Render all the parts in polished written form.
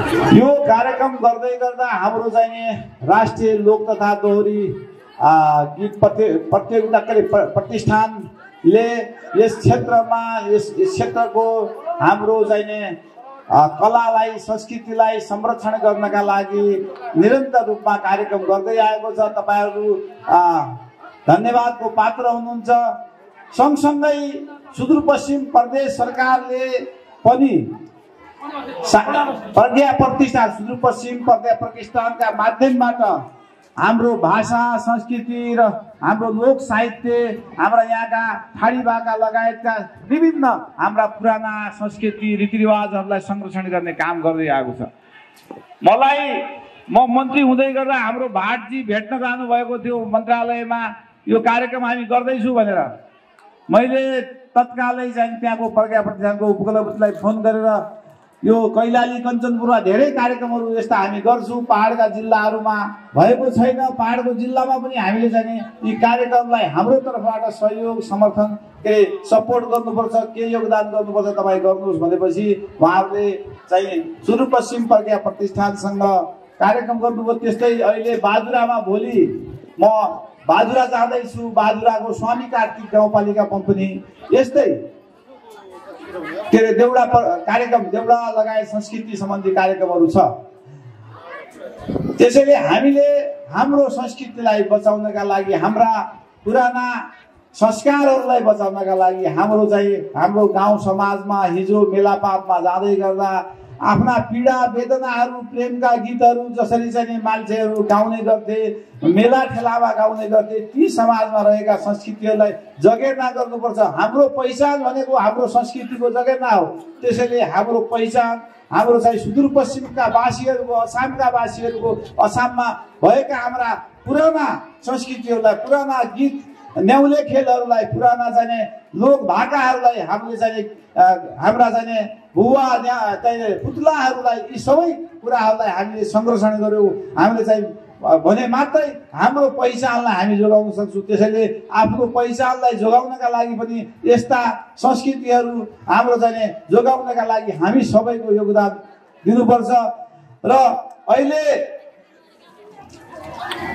यो कार्यक्रम गर्दै गर्दा हाम्रो चाहिँ राष्ट्रिय लोक तथा दोहोरी गीत प्रतियोगिता प्रतिष्ठानले यस क्षेत्रमा यस क्षेत्रको हाम्रो चाहिँ कलालाई संस्कृतिलाई संरक्षण गर्नका लागि निरन्तर रूपमा कार्यक्रम गर्दै आएको छ। तपाईहरु धन्यवादको पात्र हुनुहुन्छ। सँगसँगै सुदूरपश्चिम प्रदेश सरकारले पनि प्रज्ञा प्रतिष्ठान सुदूरपश्चिम प्रज्ञा प्रतिष्ठानका माध्यमबाट हाम्रो भाषा संस्कृति र हाम्रो लोक साहित्य हाम्रा यहाँका ठाडी भाका लगायतका विभिन्न हाम्रा पुराना संस्कृति रीतिरिवाजहरूलाई संरक्षण गर्ने काम गर्दै आएको छ। म मन्त्री हुँदै गर्दा हाम्रो भाटजी भेट्न जानुभएको थियो मन्त्रालयमा, यो कार्यक्रम हामी गर्दैछु भनेर। मैले तत्कालै चाहिँ त्यहाँको प्रज्ञा प्रतिष्ठानको उपकुलपतिलाई फोन गरेर यो कैलाली कञ्चनपुरमा धेरै कार्यक्रमहरू यस्ता हामी गर्छौँ, पहाडका जिल्लाहरूमा भएको छैन, पहाडको जिल्लामा पनि हामीले चाहिँ यी कार्यक्रमलाई हाम्रो तर्फबाट सहयोग समर्थन सपोर्ट गर्नुपर्छ, के योगदान गर्नुपर्छ तपाईँ गर्नुहोस् भनेपछि उहाँहरूले चाहिँ सुदूरपश्चिम प्रज्ञा प्रतिष्ठानसँग कार्यक्रम गर्नुभयो। त्यस्तै अहिले बाजुरामा भोलि म बाजुरा जाँदैछु, बाजुराको स्वामी कार्तिक गाउँपालिका कम्पनी यस्तै देउडा कार्यक्रम देउडा लगायत संस्कृति सम्बन्धी कार्यक्रमहरू छ। त्यसैले हामीले हाम्रो संस्कृतिलाई बचाउनका लागि, हाम्रा पुराना संस्कारहरूलाई बचाउनका लागि हाम्रो गाउँ समाजमा हिजो मेलापातमा जाँदै गर्दा आफ्ना पीडा वेदनाहरू प्रेमका गीतहरू जसरी चाहिँ मान्छेहरू गाउने गर्थे, मेला ठेलामा गाउने गर्थे, ती समाजमा रहेका संस्कृतिहरूलाई जगेर्ना गर्नुपर्छ। हाम्रो पहिचान भनेको हाम्रो संस्कृतिको जगेर्ना हो। त्यसैले हाम्रो पहिचान हाम्रो चाहिँ सुदूरपश्चिमका वासीहरूको, असमका वासीहरूको, असममा भएका हाम्रा पुराना संस्कृतिहरूलाई, पुराना गीत न्याउले खेलहरूलाई, पुराना चाहिँ लोक भाकाहरूलाई, हामीले चाहिँ हाम्रा चाहिँ भुवा पुतलाहरूलाई, यी सबै कुराहरूलाई हामीले संरक्षण गर्यौँ। हामीले चाहिँ भने मात्रै हाम्रो पहिचानलाई हामी जोगाउन सक्छौँ। त्यसैले आफ्नो पहिचानलाई जोगाउनका लागि पनि यस्ता संस्कृतिहरू हाम्रो चाहिँ जोगाउनका लागि हामी सबैको योगदान दिनुपर्छ। र अहिले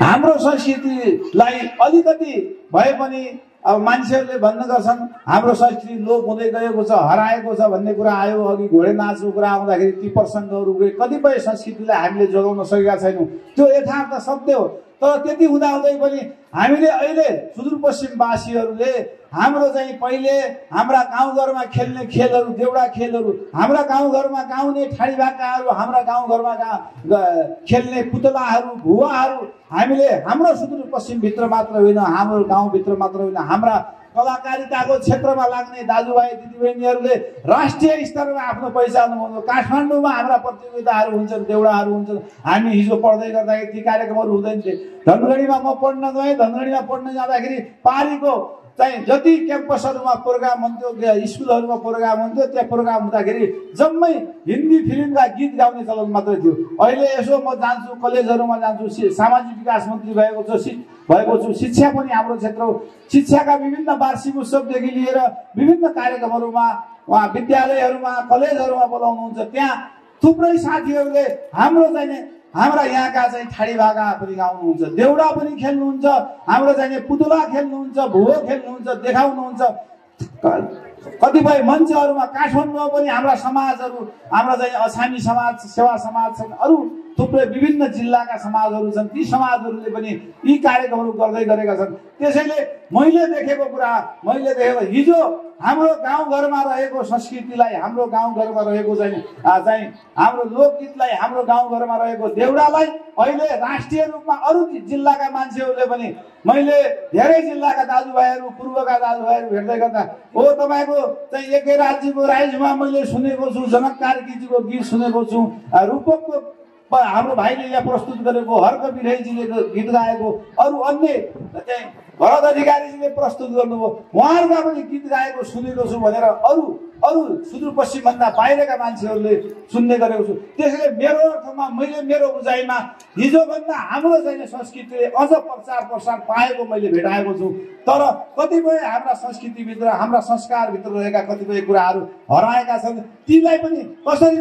हाम्रो संस्कृतिलाई अलिकति भए पनि अब मान्छेहरूले भन्ने गर्छन् हाम्रो संस्कृति लोप हुँदै गएको छ, हराएको छ भन्ने कुरा आयो। अघि घोडे नाचको कुरा आउँदाखेरि ती प्रसङ्गहरू कतिपय संस्कृतिलाई हामीले जोगाउन सकेका छैनौँ, त्यो यथार्थ सत्य हो। तर त्यति हुँदाहुँदै पनि हामीले अहिले सुदूरपश्चिमवासीहरूले हाम्रो चाहिँ पहिले हाम्रा गाउँघरमा खेल्ने खेलहरू, देउडा खेलहरू, हाम्रा गाउँघरमा गाउने ठाडी भाकाहरू, हाम्रा गाउँघरमा खेल्ने पुतलाहरू, भुवाहरू हामीले हाम्रो सुदूरपश्चिमभित्र मात्र होइन, हाम्रो गाउँभित्र मात्र होइन, हाम्रा कलाकारिताको क्षेत्रमा लाग्ने दाजुभाइ दिदीबहिनीहरूले राष्ट्रिय स्तरमा आफ्नो पहिचान बनाउनु। काठमाडौँमा हाम्रा प्रतियोगिताहरू हुन्छन्, देउडाहरू हुन्छन्। हामी हिजो पढ्दै गर्दाखेरि ती कार्यक्रमहरू हुँदैन थिए। धनगढीमा म पढ्न गएँ, धनगढीमा पढ्न जाँदाखेरि पारीको चाहिँ जति क्याम्पसहरूमा प्रोग्राम हुन्थ्यो, स्कुलहरूमा प्रोग्राम हुन्थ्यो, त्यहाँ प्रोग्राम हुँदाखेरि जम्मै हिन्दी फिल्मका गीत गाउने चलन मात्रै थियो। अहिले यसो म जान्छु, कलेजहरूमा जान्छु, सामाजिक विकास मन्त्री भएको छु, शिक्षा पनि हाम्रो क्षेत्र हो। शिक्षाका विभिन्न वार्षिक उत्सवदेखि लिएर विभिन्न कार्यक्रमहरूमा उहाँ विद्यालयहरूमा कलेजहरूमा बोलाउनुहुन्छ। त्यहाँ थुप्रै साथीहरूले हाम्रो चाहिँ हाम्रा यहाँका चाहिँ ठाडी भाका पनि गाउनुहुन्छ, देउडा पनि खेल्नुहुन्छ, हाम्रो चाहिँ पुतला खेल्नुहुन्छ, भुवो खेल्नुहुन्छ, देखाउनुहुन्छ। कतिपय मञ्चहरूमा काठमाडौँमा पनि हाम्रा समाजहरू, हाम्रा चाहिँ अछामी समाज, सेवा समाज छन्, अरू थुप्रै विभिन्न जिल्लाका समाजहरू छन्, ती समाजहरूले पनि यी कार्यक्रमहरू गर्दै गरेका छन्। त्यसैले मैले देखेको हिजो हाम्रो गाउँघरमा रहेको संस्कृतिलाई, हाम्रो गाउँघरमा रहेको चाहिँ हाम्रो लोकगीतलाई, हाम्रो गाउँघरमा रहेको देउडालाई अहिले राष्ट्रिय रूपमा अरू जिल्लाका मान्छेहरूले पनि, मैले धेरै जिल्लाका दाजुभाइहरू, पूर्वका दाजुभाइहरू भेट्दै गर्दा हो तपाईँको चाहिँ एकै राज्यको राइजमा मैले सुनेको छु, जनक कार्कीजीको गीत सुनेको छु, रूपकको हाम्रो भाइले यहाँ प्रस्तुत गरेको, हर्क विधेयजीले गीत गाएको, अरू अन्य चाहिँ भरत अधिकारीजीले प्रस्तुत गर्नुभयो, उहाँहरूका पनि गीत गाएको सुनेको छु भनेर अरू सुदूरपश्चिमभन्दा बाहिरका मान्छेहरूले सुन्ने गरेको छु। त्यसैले मेरो अर्थमा मैले मेरो बुझाइमा हिजोभन्दा हाम्रो चाहिँ संस्कृतिले अझ प्रसार पाएको मैले भेटाएको छु। तर कतिपय हाम्रा संस्कृतिभित्र, हाम्रा संस्कारभित्र रहेका कतिपय कुराहरू हराएका छन्। तीलाई पनि कसरी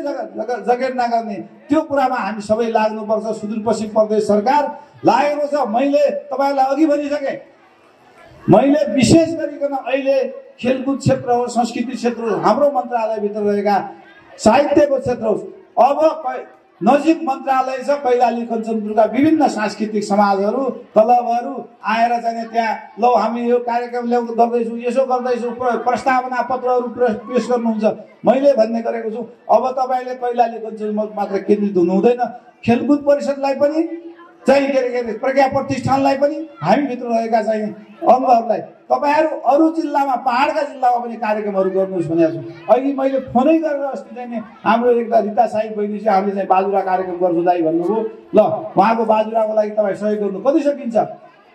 जगेर्ना गर्ने, त्यो कुरामा हामी सबै लाग्नुपर्छ। सुदूरपश्चिम प्रदेश सरकार लागेको छ। मैले तपाईँहरूलाई अघि भनिसकेँ, मैले विशेष गरिकन अहिले खेलकुद क्षेत्र हो, संस्कृति क्षेत्र हो, हाम्रो मन्त्रालयभित्र रहेका साहित्यको क्षेत्र हो। अब नजिक मन्त्रालय छ कैलाली कञ्चनपुरका विभिन्न सांस्कृतिक समाजहरू क्लबहरू आएर चाहिँ त्यहाँ ल हामी यो कार्यक्रम गर्दैछौँ, यसो गर्दैछौँ, प्रस्तावना पत्रहरू पेश गर्नुहुन्छ। मैले भन्ने गरेको छु, अब तपाईँले कैलाली कञ्चनपुर मात्र केन्द्रित हुनु हुँदैन, खेलकुद परिषदलाई पनि चाहिँ के अरे प्रज्ञा प्रतिष्ठानलाई पनि हामीभित्र रहेका चाहिँ अङ्गहरूलाई तपाईँहरू अरू जिल्लामा पहाडका जिल्लामा पनि कार्यक्रमहरू गर्नुहोस् भनेको छु। अघि मैले फोनै गरेर अस्ति चाहिँ हाम्रो एकता रिता साई बहिनी चाहिँ हामीले चाहिँ बाजुरा कार्यक्रम गर्छु दाइ भन्नुभयो। ल उहाँको बाजुराको लागि तपाईँ सहयोग गर्नु कति सकिन्छ?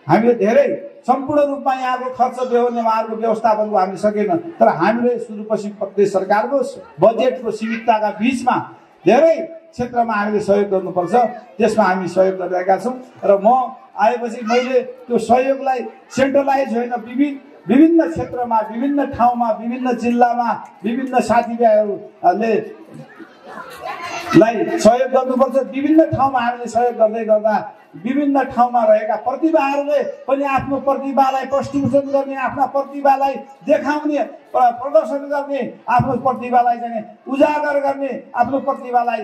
हामीले धेरै सम्पूर्ण रूपमा यहाँको खर्च बेहोर्ने उहाँहरूको व्यवस्थापनको हामीले सकेन, तर हामीले सुदूरपश्चिम प्रदेश सरकारको बजेटको सीमितताका बिचमा धेरै क्षेत्रमा हामीले सहयोग गर्नुपर्छ। त्यसमा हामी सहयोग गरिरहेका छौँ र म आएपछि मैले त्यो सहयोगलाई सेन्ट्रलाइज होइन, विभिन्न क्षेत्रमा, विभिन्न ठाउँमा, विभिन्न जिल्लामा विभिन्न साथीभाइहरूले सहयोग गर्नुपर्छ। विभिन्न ठाउँमा हामीले सहयोग गर्दै गर्दा विभिन्न ठाउँमा रहेका प्रतिभाहरूले पनि आफ्नो प्रतिभालाई प्रस्तुत गर्ने, आफ्ना प्रतिभालाई देखाउने, प्रदर्शन गर्ने, आफ्नो प्रतिभालाई चाहिँ उजागर गर्ने, आफ्नो प्रतिभालाई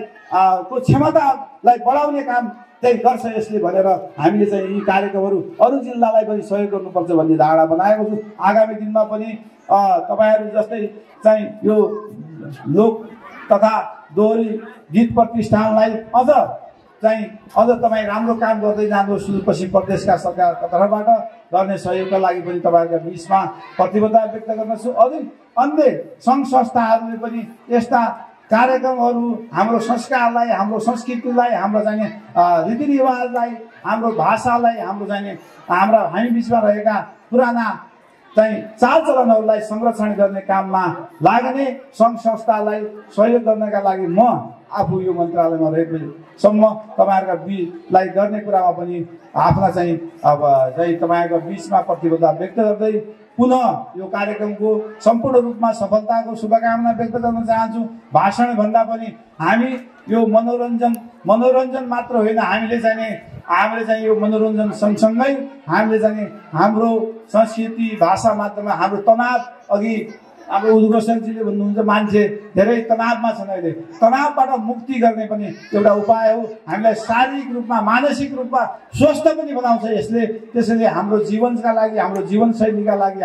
को क्षमतालाई बढाउने काम चाहिँ गर्छ यसले भनेर हामीले चाहिँ यी कार्यक्रमहरू अरू जिल्लालाई पनि सहयोग गर्नुपर्छ भन्ने धारणा बनाएको छु। आगामी दिनमा पनि तपाईँहरू जस्तै चाहिँ यो लोक तथा दोहोरी गीत प्रतिष्ठानलाई अझ तपाईँ राम्रो काम गर्दै जानुहोस्। सुदूरपश्चिम प्रदेशका सरकारका तर्फबाट गर्ने सहयोगका लागि पनि तपाईँहरूका बिचमा प्रतिबद्धता व्यक्त गर्दछु। अझै अन्य सङ्घ संस्थाहरूले पनि यस्ता कार्यक्रमहरू हाम्रो संस्कारलाई, हाम्रो संस्कृतिलाई, हाम्रो चाहिँ रीतिरिवाजलाई, हाम्रो भाषालाई, हाम्रो चाहिँ हामी बिचमा रहेका पुराना चाहिँ चालचलनहरूलाई संरक्षण गर्ने काममा लाग्ने सङ्घ संस्थालाई सहयोग गर्नका लागि म आफू यो मन्त्रालयमा रहेकोसम्म तपाईँहरूका बिचलाई गर्ने कुरामा पनि आफ्ना चाहिँ अब चाहिँ तपाईँहरूको बिचमा प्रतिबद्धता व्यक्त गर्दै पुनः यो कार्यक्रमको सम्पूर्ण रूपमा सफलताको शुभकामना व्यक्त गर्न चाहन्छु। भाषण भन्दा पनि हामी यो मनोरञ्जन मात्र होइन, हामीले चाहिँ यो मनोरञ्जन सँगसँगै हामीले चाहिँ हाम्रो संस्कृति भाषा मात्रमा हाम्रो तनाव, अघि हाम्रो उद्घोषकजीले भन्नुहुन्छ मान्छे धेरै तनावमा छन्, अहिले तनावबाट मुक्ति गर्ने पनि एउटा उपाय हो। हामीलाई शारीरिक रूपमा मानसिक रूपमा स्वस्थ पनि बनाउँछ यसले। त्यसैले हाम्रो जीवनका लागि, हाम्रो जीवनशैलीका लागि,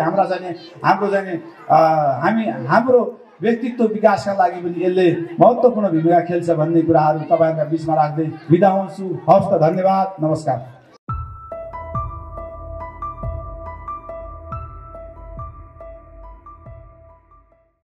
हाम्रो व्यक्तित्व विकासका लागि पनि यसले महत्त्वपूर्ण भूमिका खेल्छ भन्ने कुराहरू तपाईँहरूका बिचमा राख्दै बिदा हुन्छु। हवस् त, धन्यवाद, नमस्कार।